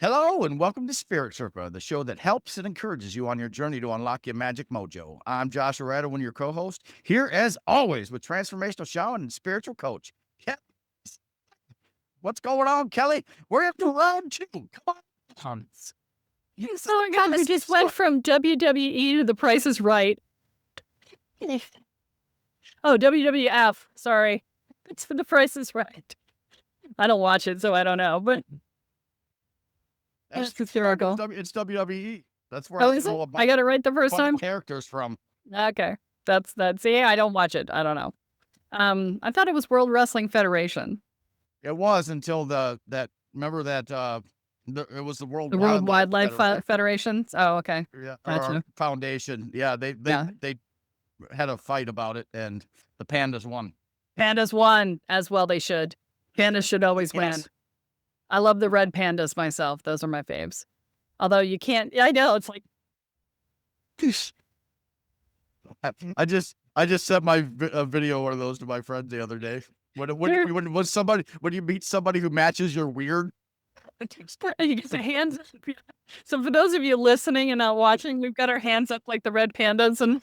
Hello and welcome to Spirit Sherpa, the show that helps and encourages you on your journey to unlock your magic mojo. I'm Joshua Radewan, your co-host, here as always with transformational shaman and spiritual coach. Ke- What's going on, Kelly? Where have you run to? Come on. Yes, Oh my God, we just went from WWE to The Price is Right. Oh, WWF. Sorry. It's for The Price is Right. I don't watch it, so I don't know, but that's hysterical. It's WWE. That's where Oh, I is it? know I about got it right the first fun time? characters from. Okay. That's that. See, I don't watch it. I don't know. I thought it was World Wrestling Federation. It was until remember that it was the World The World Wildlife Wildlife Federation. Oh, okay. Yeah, Gotcha. or Foundation. Yeah, they had a fight about it, and the Pandas won. Pandas won as well. They should. Pandas should always win. Yes. I love the red pandas myself. Those are my faves. Although you can't, I know it's like, I just sent my video one of those to my friend the other day. When you meet somebody who matches your weird, you get the hands. So for those of you listening and not watching, we've got our hands up like the red pandas and.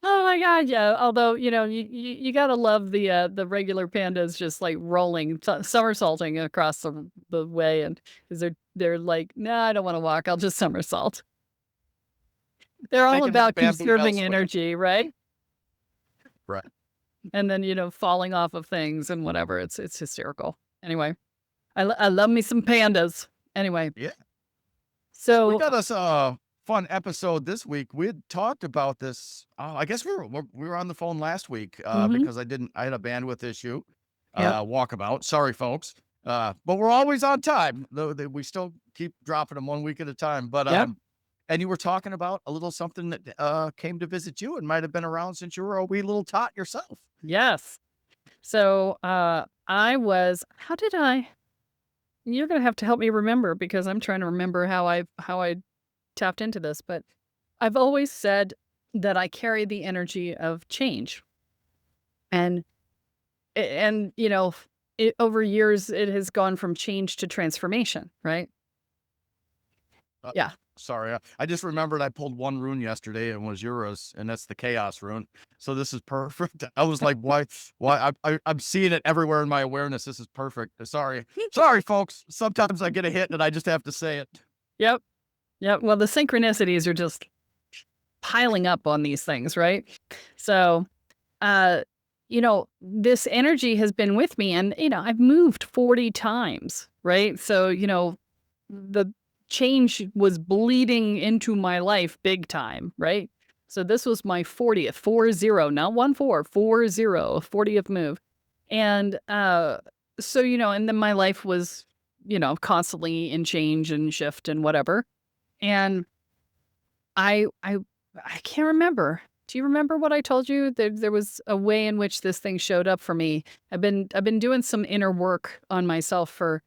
Oh my God, yeah. Although, you gotta love the regular pandas just like rolling, somersaulting across the way, and because they're like, nah, I don't want to walk. I'll just somersault. They're all making about bamboo conserving elsewhere. energy, right? Right. And then falling off of things and whatever. It's hysterical. Anyway, I love me some pandas. Anyway, Yeah. so We got us a fun episode this week. We had talked about this. I guess we were on the phone last week Mhm. because I had a bandwidth issue. Yep. Walkabout. Sorry, folks. But we're always on time. Though we still keep dropping them 1 week at a time. But Yep. and you were talking about a little something that came to visit you and might have been around since you were a wee little tot yourself. Yes. So I was. How did I? You're gonna have to help me remember because I'm trying to remember how I tapped into this. But I've always said that I carry the energy of change, and over years it has gone from change to transformation, right? Uh, Yeah. Sorry, I just remembered I pulled one rune yesterday and it was yours, and that's the chaos rune. So this is perfect. I was like, why? I'm seeing it everywhere in my awareness. This is perfect. Sorry, folks. Sometimes I get a hit and I just have to say it. Yep. Yep. Well, the synchronicities are just piling up on these things, right? So, this energy has been with me and, I've moved 40 times, right? So, the change was bleeding into my life big time, right? So this was my 40th, 40, not 14, 40th move. And, and then my life was, constantly in change and shift and whatever. And I can't remember. Do you remember what I told you? There was a way in which this thing showed up for me. I've been doing some inner work on myself for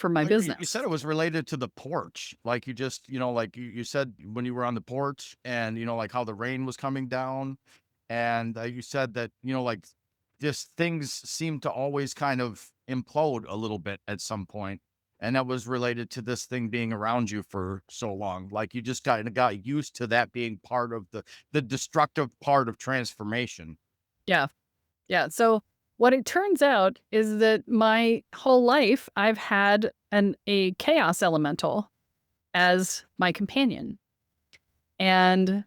my business. You said it was related to the porch. Like you just, like you said when you were on the porch and, like how the rain was coming down. And you said that, like just things seem to always kind of implode a little bit at some point. And that was related to this thing being around you for so long. Like you just kind of got used to that being part of the destructive part of transformation. Yeah. Yeah. So what it turns out is that my whole life I've had a chaos elemental as my companion. And,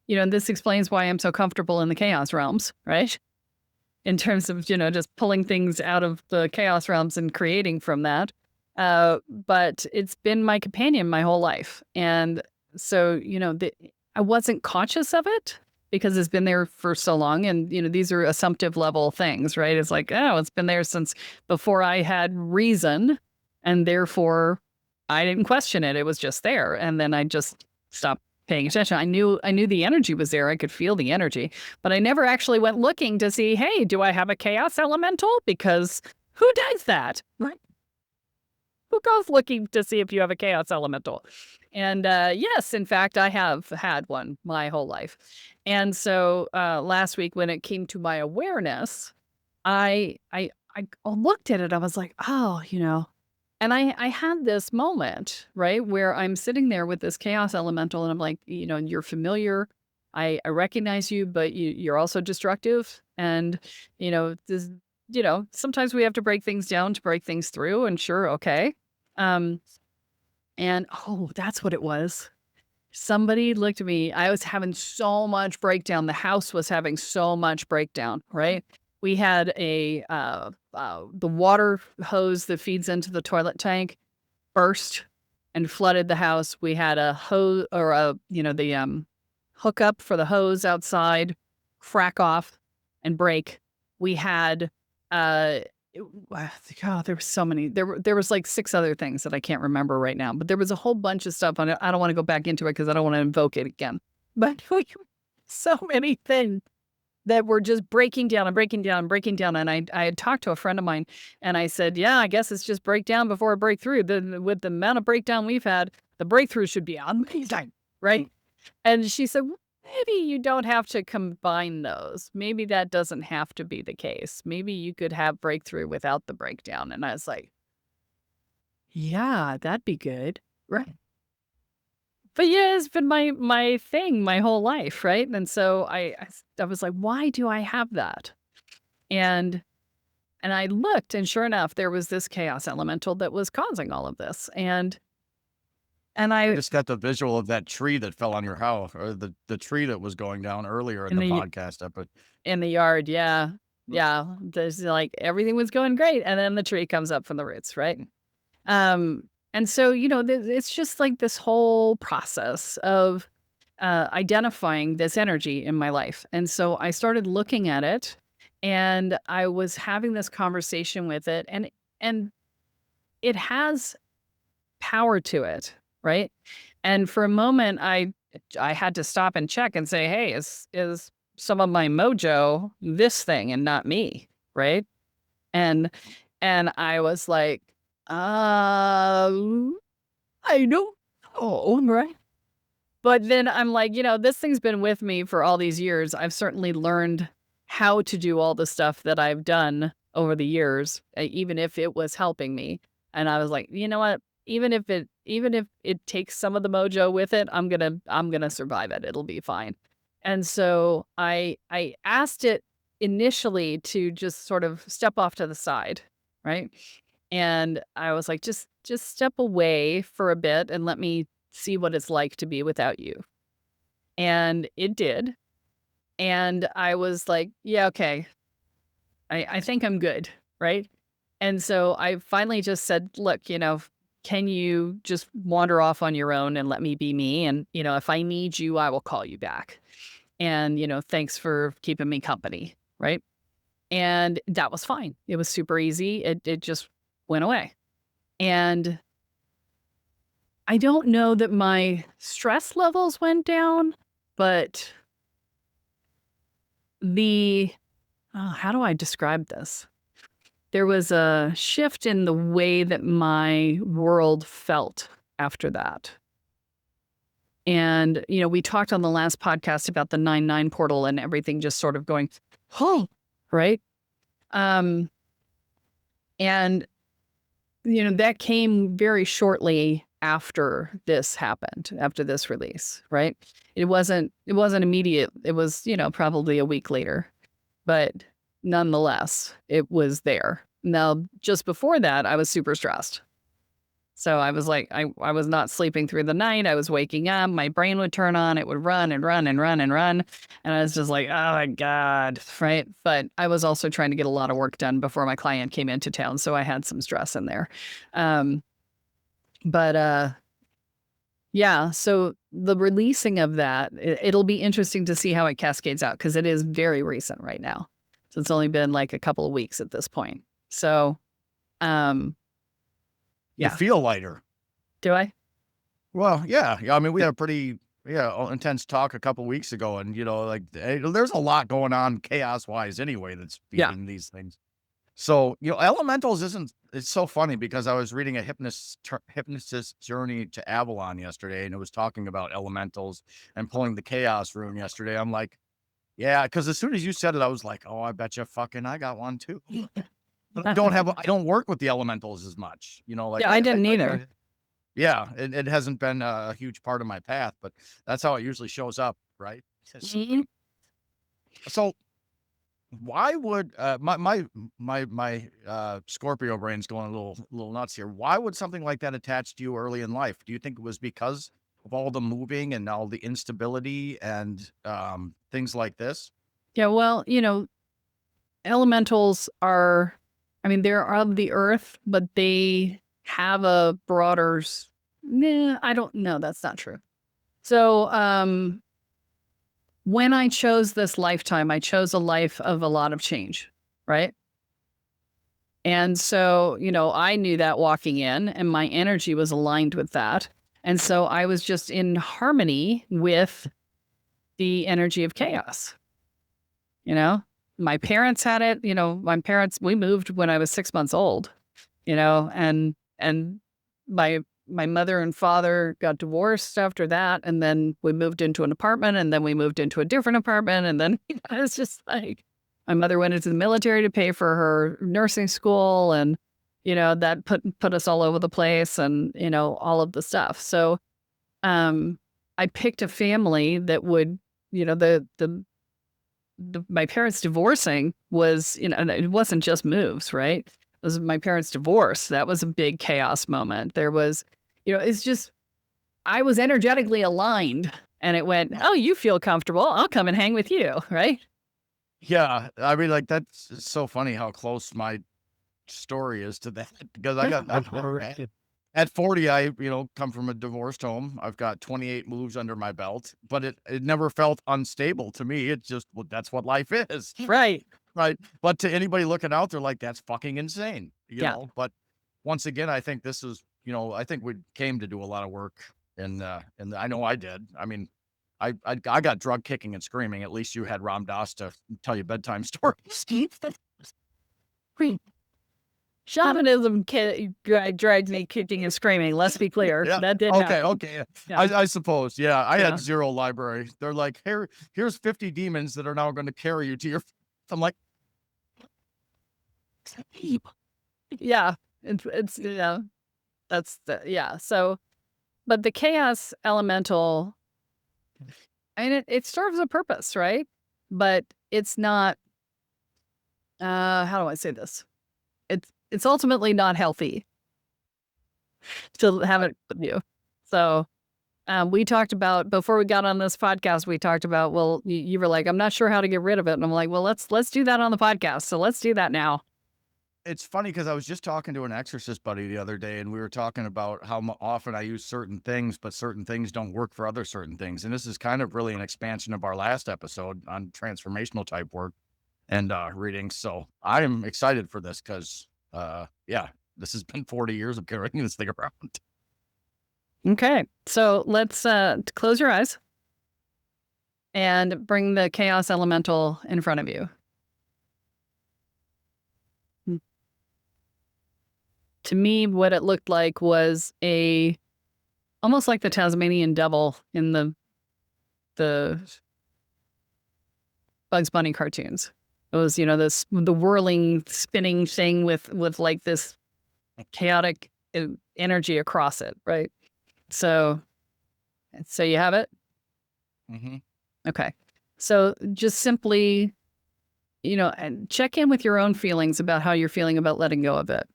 this explains why I'm so comfortable in the chaos realms, right? In terms of, just pulling things out of the chaos realms and creating from that. But it's been my companion my whole life. And so, I wasn't conscious of it because it's been there for so long. And, these are assumptive level things, right? It's like, oh, it's been there since before I had reason. And therefore I didn't question it. It was just there. And then I just stopped paying attention. I knew the energy was there. I could feel the energy, but I never actually went looking to see, hey, do I have a chaos elemental? Because who does that? Right? Who goes looking to see if you have a chaos elemental? And yes, in fact, I have had one my whole life. And so last week when it came to my awareness, I I looked at it, I was like, oh, and I had this moment, right, where I'm sitting there with this chaos elemental and I'm like, you're familiar. I recognize you, but you're also destructive. And, this, sometimes we have to break things down to break things through. And sure, okay. Um, and oh, that's what it was. Somebody looked at me. I was having so much breakdown. The house was having so much breakdown, right? We had the water hose that feeds into the toilet tank burst and flooded the house. We had a hose or the hookup for the hose outside crack off and break. We had uh God, there were so many. There was like 6 other things that I can't remember right now, but there was a whole bunch of stuff on it. I don't want to go back into it because I don't want to invoke it again. But so many things that were just breaking down and breaking down and breaking down. And I had talked to a friend of mine and I said, yeah, I guess it's just breakdown before a breakthrough. With the amount of breakdown we've had, the breakthrough should be amazing, right? And she said, "Well, maybe you don't have to combine those. Maybe that doesn't have to be the case. Maybe you could have breakthrough without the breakdown." And I was like, yeah, that'd be good. Right. But yeah, it's been my thing my whole life, right? And so I was like, why do I have that? And I looked, and sure enough, there was this chaos elemental that was causing all of this. And I I just got the visual of that tree that fell on your house, or the tree that was going down earlier in in the the podcast episode. in the yard, yeah. Yeah. There's like everything was going great. And then the tree comes up from the roots, right? And so, it's just like this whole process of identifying this energy in my life. And so I started looking at it and I was having this conversation with it and it has power to it, right? And for a moment I had to stop and check and say, "Hey, is some of my mojo this thing and not me?" Right? And I was like, I don't know, right?" But then I'm like, this thing's been with me for all these years. I've certainly learned how to do all the stuff that I've done over the years, even if it was helping me. And I was like, you know what? Even if it takes some of the mojo with it, I'm gonna survive it. It'll be fine. And so I asked it initially to just sort of step off to the side, right? And I was like, just step away for a bit and let me see what it's like to be without you. And it did. And I was like, yeah, okay. I think I'm good. Right. And so I finally just said, look, can you just wander off on your own and let me be me? And, if I need you, I will call you back. And, thanks for keeping me company. Right. And that was fine. It was super easy. It just went away. And I don't know that my stress levels went down, but how do I describe this? There was a shift in the way that my world felt after that. And, we talked on the last podcast about the 9-9 portal and everything just sort of going, oh, right? Um, and, that came very shortly after this happened, after this release, right? It wasn't immediate. It was, probably a week later, but nonetheless, it was there. Now, just before that, I was super stressed. So I was like, I was not sleeping through the night. I was waking up. My brain would turn on. It would run and run and run and run. And I was just like, oh my God. Right. But I was also trying to get a lot of work done before my client came into town. So I had some stress in there. But yeah, so the releasing of that, it'll be interesting to see how it cascades out because it is very recent right now. So it's only been like a couple of weeks at this point. So, You yeah. feel lighter. Do I? Well, yeah. I mean, we had a pretty intense talk a couple weeks ago, and there's a lot going on chaos wise anyway that's Yeah. feeding these things. So elementals it's so funny because I was reading a hypnotist journey to Avalon yesterday, and it was talking about elementals and pulling the chaos rune yesterday. I'm like, yeah, because as soon as you said it, I was like, oh, I bet you fucking I got one too. I don't work with the elementals as much, like Yeah, I didn't I either. yeah, it hasn't been a huge part of my path, but that's how it usually shows up, right? Mhm. So why would my Scorpio brain's going a little nuts here. Why would something like that attach to you early in life? Do you think it was because of all the moving and all the instability and things like this? Yeah, well, elementals are, I mean, they're of the earth, but they have a broader, nah, I don't know. That's not true. So, when I chose this lifetime, I chose a life of a lot of change, right? And so, I knew that walking in, and my energy was aligned with that. And so I was just in harmony with the energy of chaos. You know, my parents had it, we moved when I was 6 months old, and my mother and father got divorced after that. And then we moved into an apartment, and then we moved into a different apartment. And then it's just like my mother went into the military to pay for her nursing school. And, that put us all over the place and, all of the stuff. So, I picked a family that would, my parents divorcing was, and it wasn't just moves, right? It was my parents' divorce. That was a big chaos moment. There was, it's just, I was energetically aligned and it went, oh, you feel comfortable. I'll come and hang with you. Right. Yeah, I mean, like that's so funny how close my story is to that because I got at 40, I come from a divorced home. I've got 28 moves under my belt, but it never felt unstable to me. It just well, that's what life is, Right. right? But to anybody looking out, they're like, that's fucking insane, Yeah. But once again, I think this is, I think we came to do a lot of work, and I know I did. I mean, I got drug kicking and screaming. At least you had Ram Dass to tell you bedtime stories. Wait, shamanism dragged me kicking and screaming. Let's be clear. Yeah. That did Okay. happen. Okay. Yeah. Yeah. I suppose. Yeah. I Yeah. had zero library. They're like, here's 50 demons that are now going to carry you to your. I'm like, Yeah. It's that's yeah. So, but the chaos elemental, I mean, it serves a purpose, right? But it's not, how do I say this? It's ultimately not healthy to have it with you. So, we talked about before we got on this podcast. We talked about, well, you were like, I'm not sure how to get rid of it, and I'm like, well, let's do that on the podcast. So let's do that now. it's funny because I was just talking to an exorcist buddy the other day, and we were talking about how often I use certain things, but certain things don't work for other certain things. And this is kind of really an expansion of our last episode on transformational type work and readings. So I'm excited for this because, yeah, this has been 40 years of carrying this thing around. Okay, so let's close your eyes and bring the chaos elemental in front of you. To me, what it looked like was almost like the Tasmanian devil in the Bugs Bunny cartoons. It was, the whirling, spinning thing with like this chaotic energy across it, right? So you have it? Mm-hmm. Okay. So just simply, and check in with your own feelings about how you're feeling about letting go of it.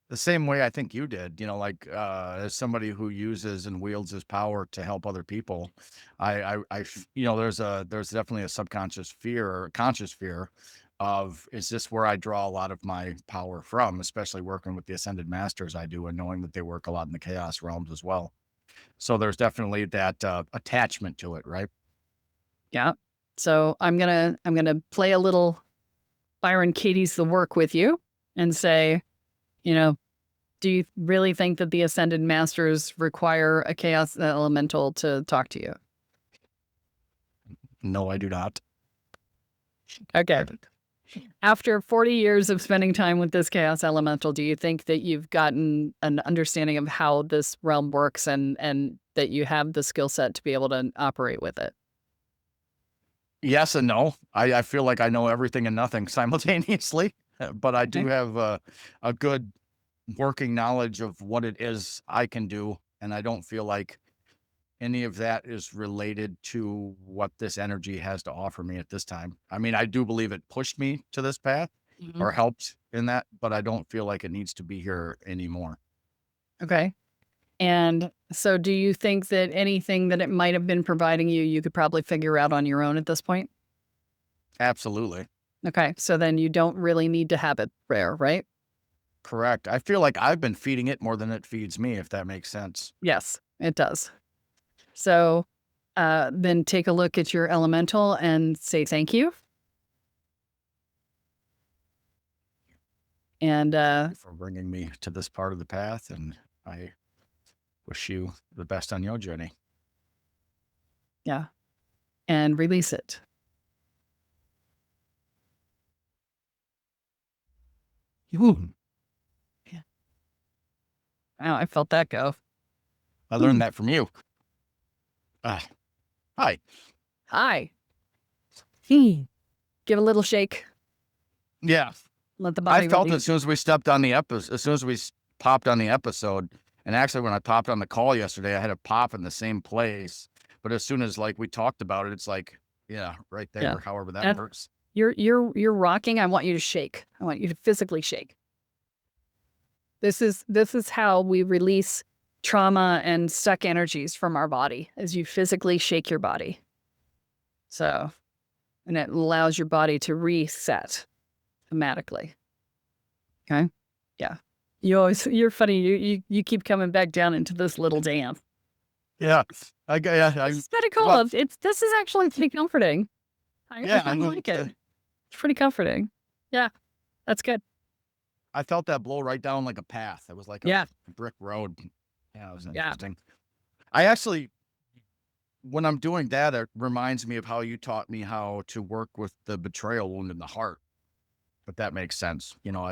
The same way I think you did, like, as somebody who uses and wields his power to help other people, there's definitely a subconscious fear or conscious fear of, is this where I draw a lot of my power from, especially working with the ascended masters I do and knowing that they work a lot in the chaos realms as well. So there's definitely that attachment to it, right? Yeah. So I'm gonna play a little Byron Katie's The Work with you and say, do you really think that the ascended masters require a chaos elemental to talk to you? No, I do not. Okay. After 40 years of spending time with this chaos elemental, do you think that you've gotten an understanding of how this realm works and that you have the skill set to be able to operate with it? Yes and no. I feel like I know everything and nothing simultaneously. but I Okay. do have a good working knowledge of what it is I can do, and I don't feel like any of that is related to what this energy has to offer me at this time. I mean, I do believe it pushed me to this path Mhm. or helped in that, but I don't feel like it needs to be here anymore. Okay. And so do you think that anything that it might have been providing you, you could probably figure out on your own at this point? Absolutely. Okay. So then you don't really need to have it there, right? Correct. I feel like I've been feeding it more than it feeds me, if that makes sense. Yes, it does. So then take a look at your elemental and say thank you. And Thank you for bringing me to this part of the path, and I wish you the best on your journey. yeah, and release it. Ooh, Yeah. Wow, I felt that go. I learned Ooh. that from you. Ah, hi. Hi. Give a little shake. Yeah, Let the I body felt it release. as soon as we stepped on the episode, as soon as we popped on the episode. And actually, when I popped on the call yesterday, I had a pop in the same place. But as soon as like we talked about it, it's like, yeah, right Yeah. there, however that And works. you're rocking. I want you to shake. I want you to physically shake. This is how we release trauma and stuck energies from our body as you physically shake your body. So, and it allows your body to reset automatically. Okay? Yeah. You're funny. You keep coming back down into this little dance. Yeah, yeah, This is pretty well, cool. This is actually pretty comforting. I yeah, I kinda know. like it. It's pretty comforting. Yeah, that's good. I felt that blow right down like a path. It was like a Yeah, brick road. Yeah, it was yeah. interesting. I actually, when I'm doing that, it reminds me of how you taught me how to work with the betrayal wound in the heart. But that makes sense. You know,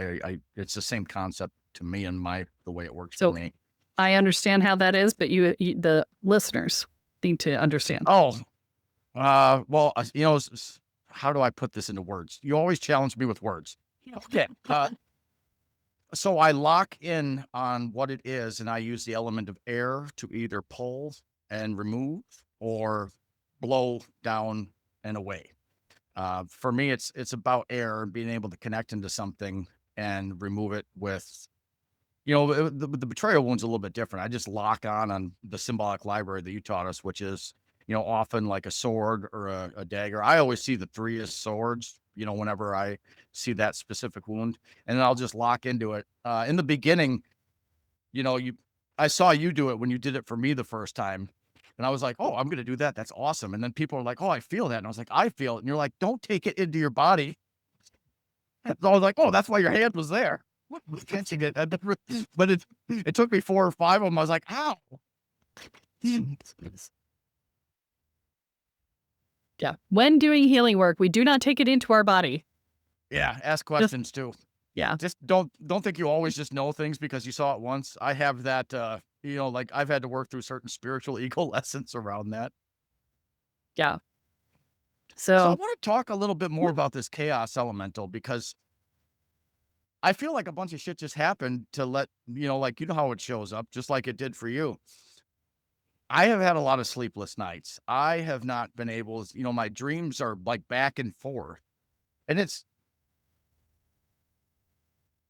it's the same concept to me and the way it works for So me. I understand how that is, but the listeners need to understand. Oh, well, you know, how do I put this into words? You always challenge me with words. Okay. So I lock in on what it is, and I use the element of air to either pull and remove or blow down and away. For me, it's about air and being able to connect into something and remove it with, you know, the betrayal wound's a little bit different. I just lock on the symbolic library that you taught us, which is, you know, often like a sword or a dagger. I always see the three as swords, you know, whenever I see that specific wound, and then I'll just lock into it. In the beginning, you know, I saw you do it when you did it for me the first time. And I was like, oh, I'm going to do that. That's awesome. And then people are like, oh, I feel that. And I was like, I feel it. And you're like, don't take it into your body. So I was like, oh, that's why your hand was there. What was catching it? But it took me 4 or 5 of them. I was like, ow. Yeah. When doing healing work, we do not take it into our body. Yeah, ask Just questions too. yeah. Just don't think you always just know things because you saw it once. I have that you know, like I've had to work through certain spiritual ego lessons around that. Yeah. So I So want to talk a little bit more about this chaos elemental because I feel like a bunch of shit just happened to let, you know, like, you know how it shows up, just like it did for you. I have had a lot of sleepless nights. I have not been able, you know, my dreams are like back and forth. And it's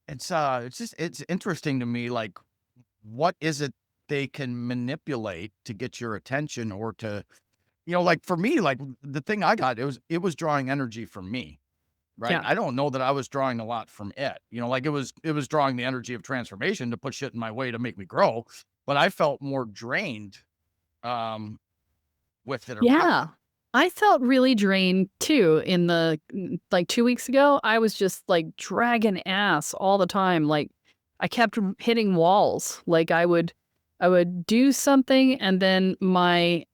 just, it's interesting to me, like, what is it they can manipulate to get your attention or to, you know, like for me, like the thing I got, it was drawing energy from me. Right? yeah. I don't know that I was drawing a lot from it. You know, like it was drawing the energy of transformation to put shit in my way to make me grow, but I felt more drained um with it or Yeah. I felt really drained too in like 2 weeks ago. I was just like dragging ass all the time. Like I kept hitting walls. Like I would do something and then my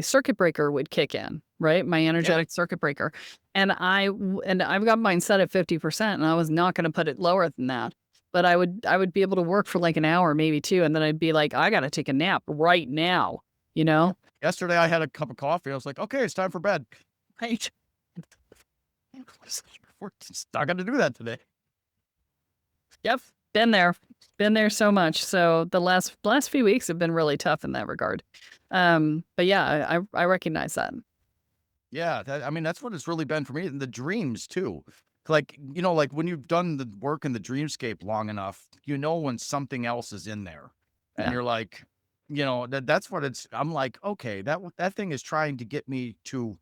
circuit breaker would kick in, right? My yeah, energetic circuit breaker. And I've got mine set at 50% and I was not going to put it lower than that. But I would be able to work for like an hour, maybe two, and then I'd be like, I got to take a nap right now, you yeah. know? Yesterday I had a cup of coffee. I was like, okay, it's time for bed. Right. We're just not gonna do that today. Yep. Been there so much. So the last few weeks have been really tough in that regard. But yeah, I recognize that. Yeah, I mean, that's what it's really been for me. And the dreams too. Like, like when you've done the work in the dreamscape long enough, when something else is in there. And Yeah. you're like, that's what I'm like, okay, that thing is trying to get me to,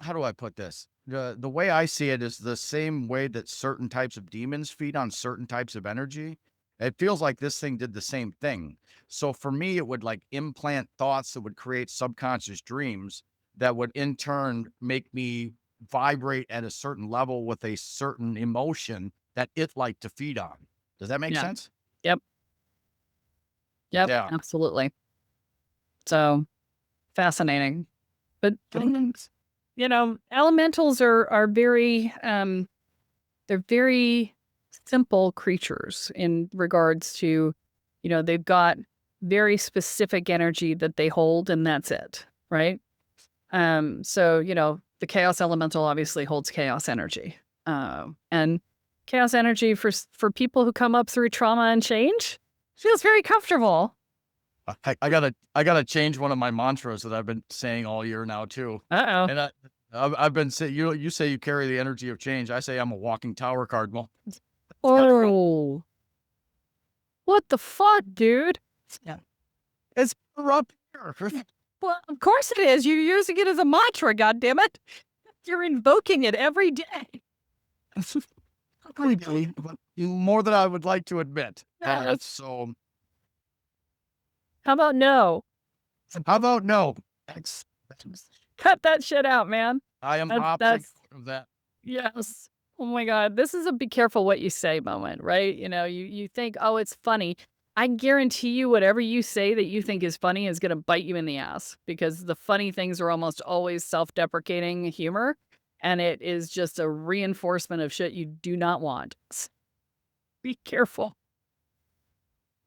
how do I put this? The way I see it is the same way that certain types of demons feed on certain types of energy. It feels like this thing did the same thing. So for me, it would like implant thoughts that would create subconscious dreams that would in turn make me vibrate at a certain level with a certain emotion that it liked to feed on. Does that make Yeah. sense? Yep. Yep. Yeah. Absolutely. So fascinating. But elementals are very they're very simple creatures in regards to, they've got very specific energy that they hold and that's it, right? So, the chaos elemental obviously holds chaos energy. And chaos energy for people who come up through trauma and change feels very comfortable. I gotta change one of my mantras that I've been saying all year now too. Uh-oh. And I've been saying, you say you carry the energy of change. I say I'm a walking tower cardinal. Oh. What the fuck, dude? Yeah. It's up here. Well, of course it is. You're using it as a mantra, goddammit. You're invoking it every day. More than I would like to admit. Yes. So How about no? how about no? Cut that shit out, man. I am That's opting out of that. yes. Oh my God. This is a be careful what you say moment, right? You think, oh, it's funny. I guarantee you whatever you say that you think is funny is going to bite you in the ass because the funny things are almost always self-deprecating humor. And it is just a reinforcement of shit you do not want. Be careful.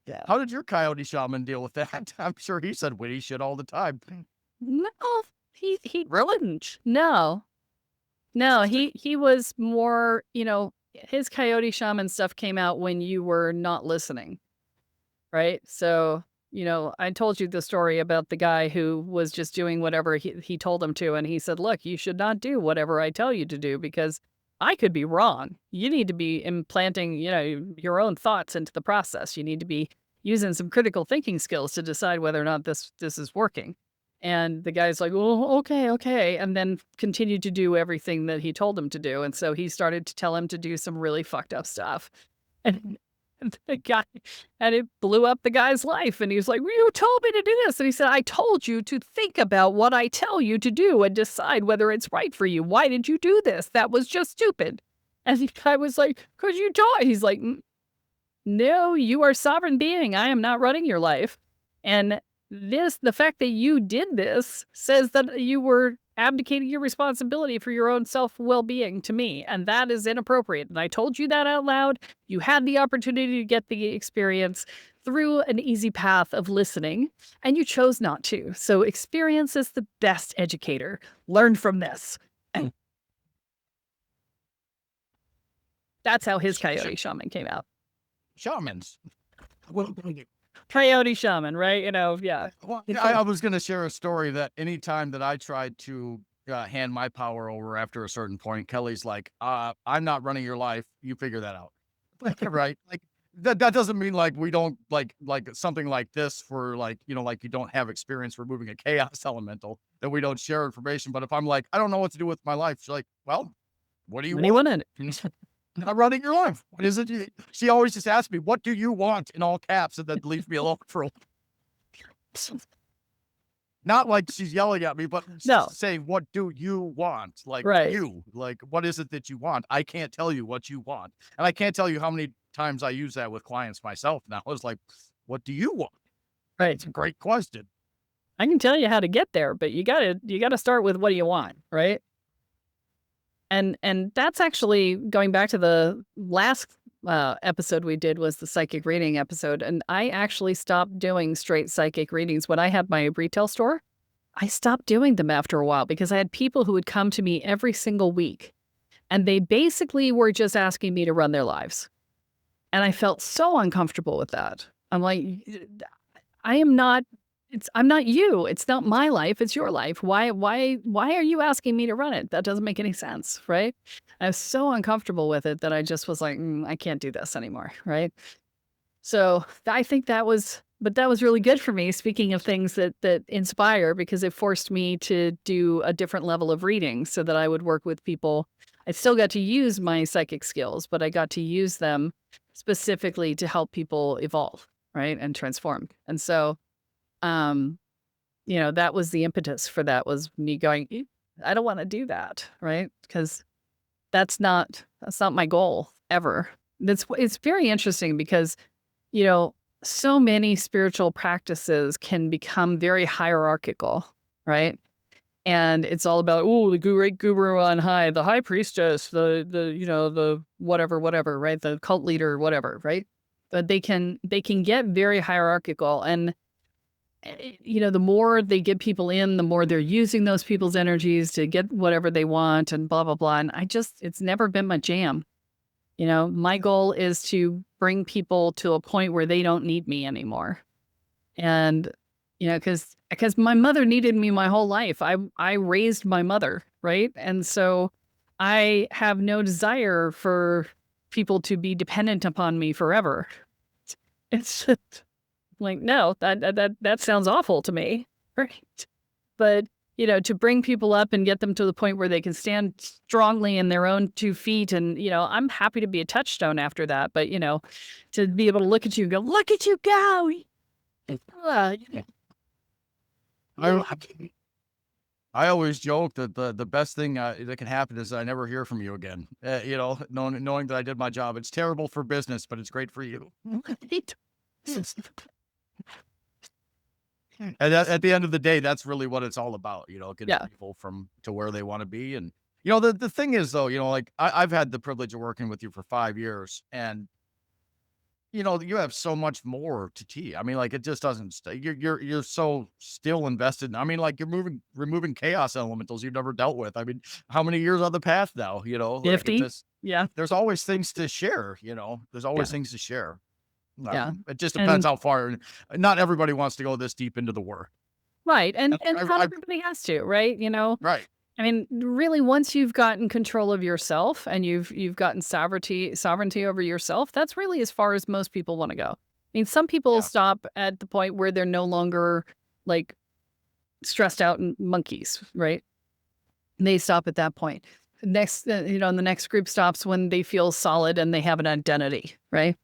Yeah. How did your Coyote Shaman deal with that? I'm sure he said witty shit all the time. No, he Really? didn't. No. No, he was more, his Coyote Shaman stuff came out when you were not listening, right? So, I told you the story about the guy who was just doing whatever he told him to, and he said, "Look, you should not do whatever I tell you to do because I could be wrong. You need to be implanting, your own thoughts into the process. You need to be using some critical thinking skills to decide whether or not this is working." And the guy's like, "Well, okay," and then continued to do everything that he told him to do. And so he started to tell him to do some really fucked up stuff. And the guy, and it blew up the guy's life. And he was like, "Well, you told me to do this." And he said, "I told you to think about what I tell you to do and decide whether it's right for you. Why did you do this? That was just stupid." And the guy was like, "'Cause you taught." He's like, "No, you are sovereign being. I am not running your life. And the fact that you did this says that you were abdicating your responsibility for your own self-well-being to me, and that is inappropriate. And I told you that out loud. You had the opportunity to get the experience through an easy path of listening, and you chose not to. So experience is the best educator. Learn from this." And that's how his Coyote Shaman came out. Shamans. Coyote Shaman, right? Yeah. Well, I was going to share a story that anytime that I tried to hand my power over after a certain point, Kelly's like, I'm not running your life. You figure that out. Right. Like that doesn't mean like we don't like something like this for like, like you don't have experience removing a chaos elemental that we don't share information. But if I'm like, I don't know what to do with my life. She's like, well, what do you want? Not running your life. What is it? She always just asks me, "What do you want?" in all caps, and then leaves me alone for a not like she's yelling at me, but No. saying, "What do you want?" Like Right. you, like what is it that you want? I can't tell you what you want, and I can't tell you how many times I use that with clients myself. Now it's like, "What do you want?" Right. It's a great question. I can tell you how to get there, but you gotta start with what do you want, right? And that's actually going back to the last episode we did was the psychic reading episode. And I actually stopped doing straight psychic readings when I had my retail store. I stopped doing them after a while because I had people who would come to me every single week And they basically were just asking me to run their lives. And I felt so uncomfortable with that. I'm like, I am not, I'm not you. It's not my life. It's your life. Why are you asking me to run it? That doesn't make any sense. Right. I was so uncomfortable with it that I just was like, I can't do this anymore. Right. So I think but that was really good for me. Speaking of things that inspire, because it forced me to do a different level of reading so that I would work with people. I still got to use my psychic skills, but I got to use them specifically to help people evolve, right, and transform. And so, um, that was the impetus for that, was me going, I don't want to do that, right? Because that's not my goal ever. It's very interesting because you know, so many spiritual practices can become very hierarchical, right? And it's all about, oh, the great guru on high, the high priestess, the whatever, right? The cult leader, whatever, right? But they can get very hierarchical, and the more they get people in, the more they're using those people's energies to get whatever they want, and blah blah blah. And it's never been my jam. My goal is to bring people to a point where they don't need me anymore. And, because my mother needed me my whole life. I raised my mother, right? And so I have no desire for people to be dependent upon me forever. It's just like, no, that sounds awful to me, right? But to bring people up and get them to the point where they can stand strongly in their own 2 feet. And, I'm happy to be a touchstone after that. But, to be able to look at you and go, look at you go. Uh, I I always joke that the best thing that can happen is I never hear from you again. Knowing that I did my job. It's terrible for business, but it's great for you. And at the end of the day, that's really what it's all about. Getting yeah. people from to where they want to be. And the thing is, though, like I've had the privilege of working with you for 5 years, and you have so much more to teach. I mean, like, it just doesn't stay. You're so still invested. I mean, like, you're removing chaos elementals you've never dealt with. I mean, how many years on the path now? Like, it Nifty. just Yeah. there's always things to share. There's always Yeah. things to share. Yeah. It just depends And how far. Not everybody wants to go this deep into the work. right. And And not everybody has to, right? right. I mean, really, once you've gotten control of yourself and you've gotten sovereignty over yourself, that's really as far as most people want to go. I mean, some people Yeah. stop at the point where they're no longer like stressed out and monkeys, right? They stop at that point. Next, and the next group stops when they feel solid and they have an identity, right?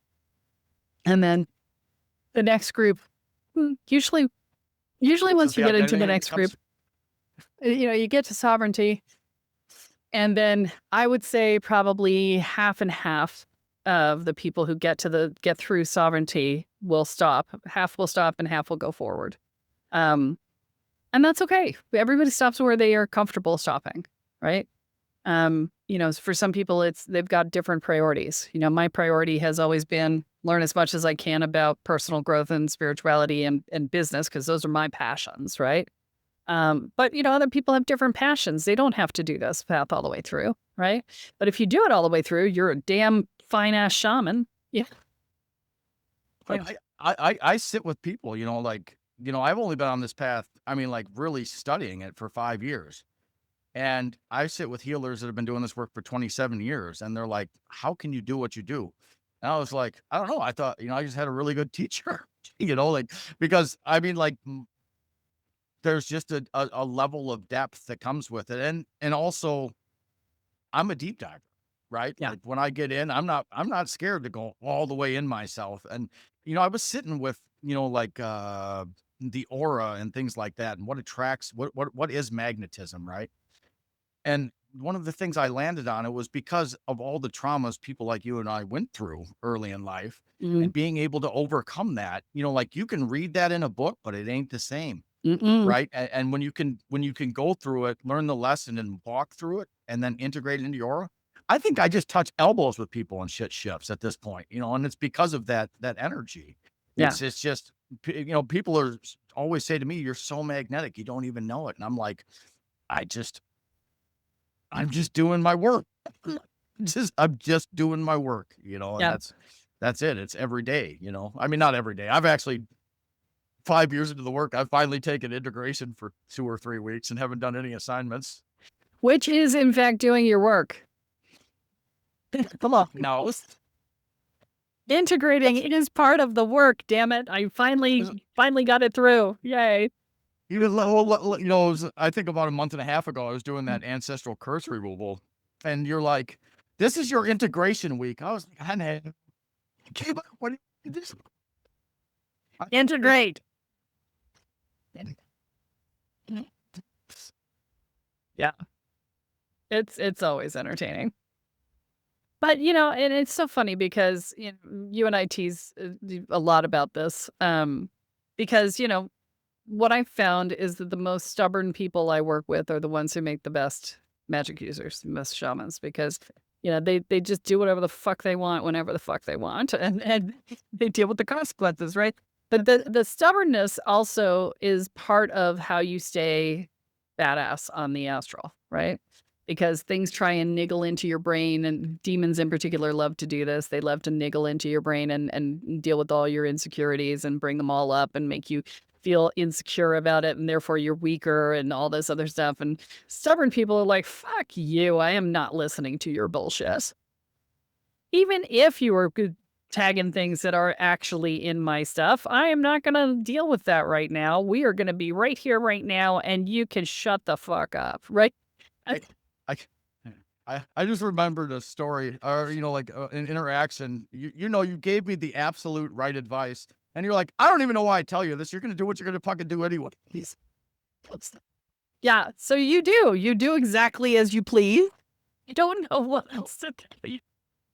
And then the next group, usually Since once you the get into the identity next group, comes. you get to sovereignty. And then I would say probably half and half of the people who get through sovereignty will stop. Half will stop and half will go forward. And that's okay. Everybody stops where they are comfortable stopping, right? For some people they've got different priorities. My priority has always been learn as much as I can about personal growth and spirituality and business, because those are my passions, right? But other people have different passions. They don't have to do this path all the way through, right? But if you do it all the way through, you're a damn fine ass shaman. Yeah. I sit with people, like, I've only been on this path, I mean, like, really studying it for 5 years. And I sit with healers that have been doing this work for 27 years, and they're like, how can you do what you do? And I was like, I don't know. I thought, I just had a really good teacher, like, because I mean, like, there's just a level of depth that comes with it. And also, I'm a deep diver, right? Yeah. Like, when I get in, I'm not scared to go all the way in myself. And, I was sitting with, like, the aura and things like that, and what attracts, what is magnetism, right? And one of the things I landed on, it was because of all the traumas people like you and I went through early in life, Mhm. and being able to overcome that. Like, you can read that in a book, but it ain't the same. Mm-mm. Right. And when you can go through it, learn the lesson and walk through it and then integrate it into your aura. I think I just touch elbows with people and shit shifts at this point, and it's because of that energy. Yeah. It's just, people always say to me, you're so magnetic, you don't even know it. And I'm like, I just, I'm just doing my work. I'm just doing my work, and Yeah. that's it. It's every day, I mean, not every day. I've actually 5 years into the work, I've finally taken integration for 2 or 3 weeks and haven't done any assignments. Which is, in fact, doing your work. Come on. No, Integrating it is part of the work, damn it. I finally got it through. Yay. I think about a month and a half ago, I was doing that ancestral curse removal, and you're like, "This is your integration week." I was like, "Honey, what is this?" Integrate. Yeah. It's always entertaining. But, and it's so funny because you and I tease a lot about this. Because, what I found is that the most stubborn people I work with are the ones who make the best magic users, the best shamans, because they just do whatever the fuck they want whenever the fuck they want, and they deal with the consequences, right? But the stubbornness also is part of how you stay badass on the astral, right? Because things try and niggle into your brain, and demons in particular love to do this. They love to niggle into your brain and deal with all your insecurities and bring them all up and make you feel insecure about it, and therefore you're weaker and all this other stuff. And stubborn people are like, fuck you, I am not listening to your bullshit. Even if you are tagging things that are actually in my stuff, I am not going to deal with that right now. We are going to be right here, right now, and you can shut the fuck up, right? I, I just remembered a story, or an interaction. You gave me the absolute right advice, and you're like, "I don't even know why I tell you this. You're gonna do what you're gonna fucking do anyway." Please. Yeah, so you do exactly as you please. You don't know what else to tell you.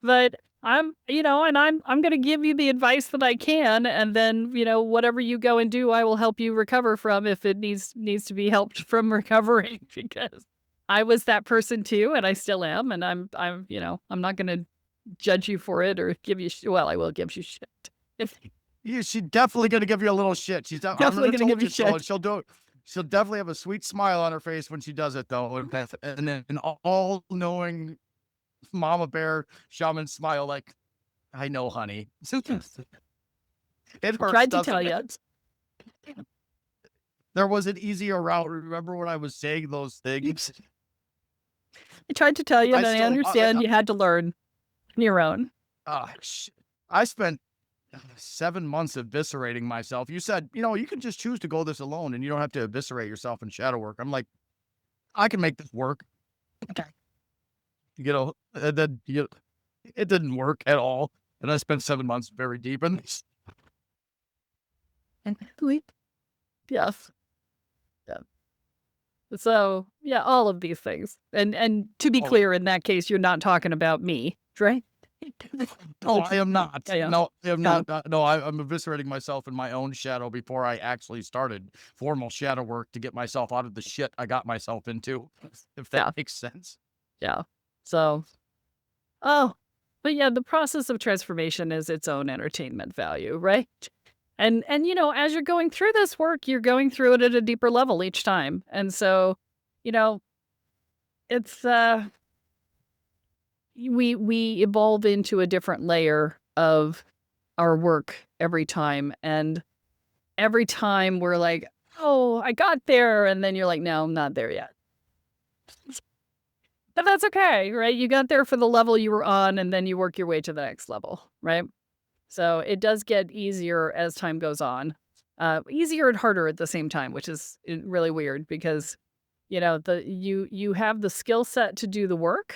But I'm going to give you the advice that I can, and then, whatever you go and do, I will help you recover from if it needs to be helped from recovering, because I was that person too, and I still am, and I'm not going to judge you for it or give you well, I will give you shit. If She's definitely gonna give you a little shit. I'm definitely gonna going to told give you you so, and shit. she'll do it. She'll definitely have a sweet smile on her face when she does it, though, and then an all-knowing mama bear shaman smile, like, "I know, honey." It hurts, Tried to tell doesn't you. it? There was an easier route. Remember when I was saying those things? I tried to tell you, I and I still, understand you had to learn on your own. I spent 7 months eviscerating myself. You said, you can just choose to go this alone, and you don't have to eviscerate yourself in shadow work. I'm like, I can make this work. Okay. And then it didn't work at all, and I spent 7 months very deep in this. And yes. Yeah. So, yeah, all of these things. And to be Oh, clear, in that case, you're not talking about me, right? no, I am not. Yeah, yeah. No, I am Yeah. not. No, I'm eviscerating myself in my own shadow before I actually started formal shadow work to get myself out of the shit I got myself into, if Yeah. that makes sense. Yeah. So, oh, but yeah, the process of transformation is its own entertainment value, right? And as you're going through this work, you're going through it at a deeper level each time. And so, you know, it's we evolve into a different layer of our work every time, and every time we're like, oh, I got there, and then you're like, no, I'm not there yet. But that's okay, right? You got there for the level you were on, and then you work your way to the next level, right? So it does get easier as time goes on. Easier and harder at the same time, which is really weird, because you have the skill set to do the work.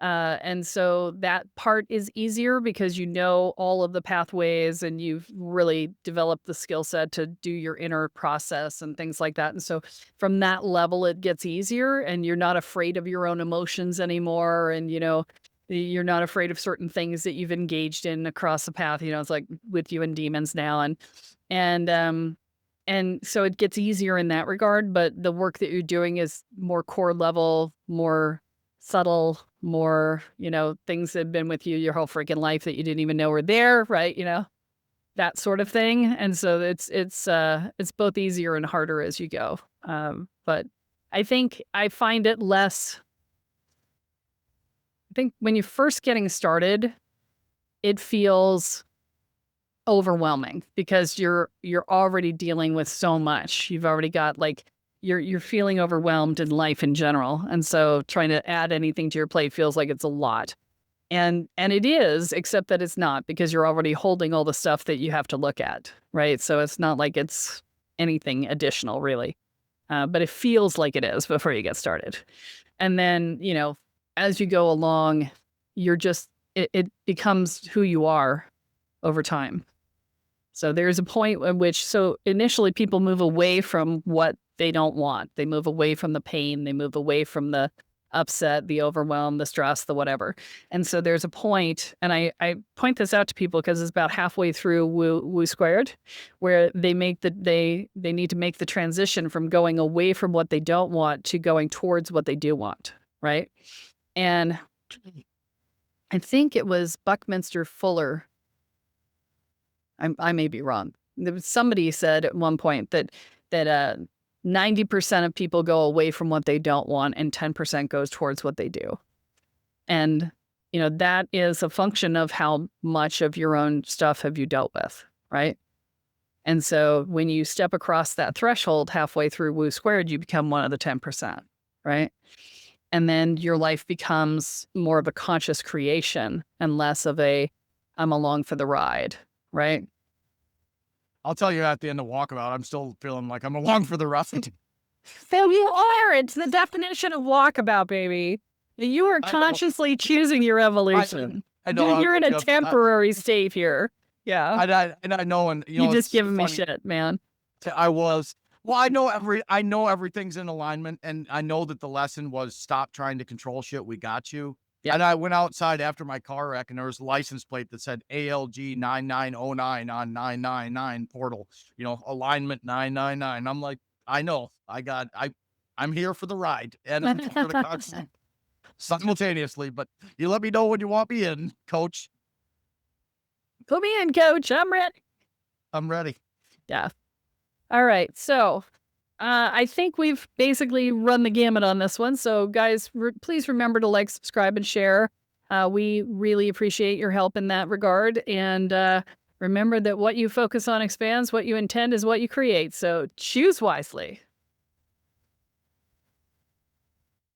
And so that part is easier because you know all of the pathways, and you've really developed the skill set to do your inner process and things like that. And so from that level, it gets easier, and you're not afraid of your own emotions anymore. And, you're not afraid of certain things that you've engaged in across the path. It's like with you and demons now. And so it gets easier in that regard, but the work that you're doing is more core level, more subtle, more, things that have been with you your whole freaking life that you didn't even know were there, right? That sort of thing. And so it's both easier and harder as you go. But I think I find it less I think when you're first getting started, it feels overwhelming because you're already dealing with so much. You've already got like you're feeling overwhelmed in life in general. And so trying to add anything to your plate feels like it's a lot. And it is, except that it's not, because you're already holding all the stuff that you have to look at, right? So it's not like it's anything additional really. But it feels like it is before you get started. And then, as you go along, you're just it becomes who you are over time. So there's a point at which, so initially people move away from what they don't want. They move away from the pain. They move away from the upset, the overwhelm, the stress, the whatever. And so there's a point, and I point this out to people because it's about halfway through Woo Squared, where they need to make the transition from going away from what they don't want to going towards what they do want, right? And I think it was Buckminster Fuller. I may be wrong. Somebody said at one point that 90% of people go away from what they don't want and 10% goes towards what they do. And, that is a function of how much of your own stuff have you dealt with, right? And so when you step across that threshold halfway through Woo Squared, you become one of the 10%, right? And then your life becomes more of a conscious creation and less of a I'm along for the ride, right? I'll tell you at the end of Walkabout, I'm still feeling like I'm along for the ride. Phil, you are. It's the definition of walkabout, baby. You are consciously choosing your evolution. I know. You're in a temporary state here. Yeah. I know, and you just giving me shit, man. I was. Well, I know everything's in alignment, and I know that the lesson was stop trying to control shit. We got you. Yeah. And I went outside after my car wreck, and there was a license plate that said ALG 9909 on 999 portal. Alignment 999. I'm like, I know. I'm here for the ride, and I'm for the concept simultaneously. But you let me know when you want me in, Coach. Put me in, Coach. I'm ready. I'm ready. Yeah. All right. So I think we've basically run the gamut on this one. So guys, please remember to like, subscribe, and share. We really appreciate your help in that regard. And remember that what you focus on expands, what you intend is what you create. So choose wisely.